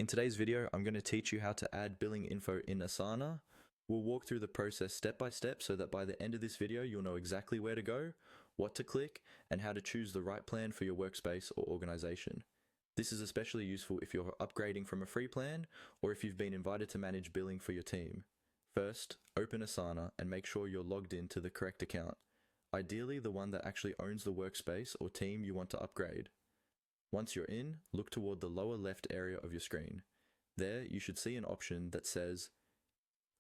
In today's video, I'm going to teach you how to add billing info in Asana. We'll walk through the process step by step so that by the end of this video, you'll know exactly where to go, what to click, and how to choose the right plan for your workspace or organization. This is especially useful if you're upgrading from a free plan or if you've been invited to manage billing for your team. First, open Asana and make sure you're logged in to the correct account, ideally the one that actually owns the workspace or team you want to upgrade. Once you're in, look toward the lower left area of your screen. There, you should see an option that says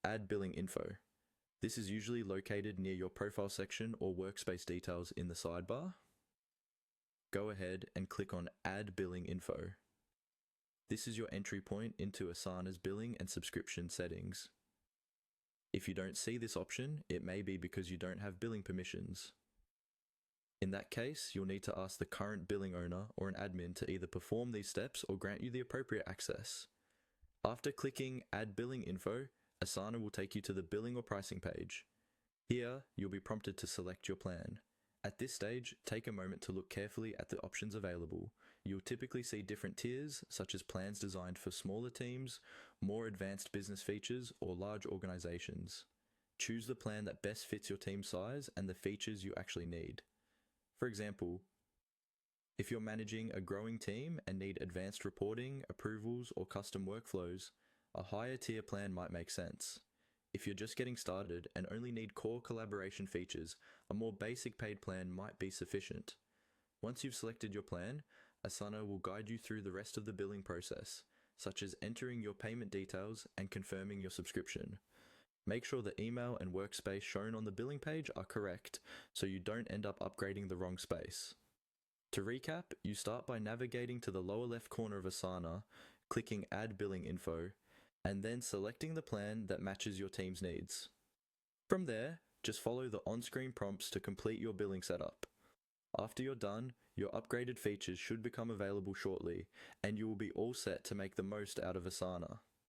Add Billing Info. This is usually located near your profile section or workspace details in the sidebar. Go ahead and click on Add Billing Info. This is your entry point into Asana's billing and subscription settings. If you don't see this option, it may be because you don't have billing permissions. In that case, you'll need to ask the current billing owner or an admin to either perform these steps or grant you the appropriate access. After clicking Add Billing Info, Asana will take you to the billing or pricing page. Here, you'll be prompted to select your plan. At this stage, take a moment to look carefully at the options available. You'll typically see different tiers, such as plans designed for smaller teams, more advanced business features, or large organizations. Choose the plan that best fits your team size and the features you actually need. For example, if you're managing a growing team and need advanced reporting, approvals, or custom workflows, a higher tier plan might make sense. If you're just getting started and only need core collaboration features, a more basic paid plan might be sufficient. Once you've selected your plan, Asana will guide you through the rest of the billing process, such as entering your payment details and confirming your subscription. Make sure the email and workspace shown on the billing page are correct so you don't end up upgrading the wrong space. To recap, you start by navigating to the lower left corner of Asana, clicking Add Billing Info, and then selecting the plan that matches your team's needs. From there, just follow the on-screen prompts to complete your billing setup. After you're done, your upgraded features should become available shortly, and you will be all set to make the most out of Asana.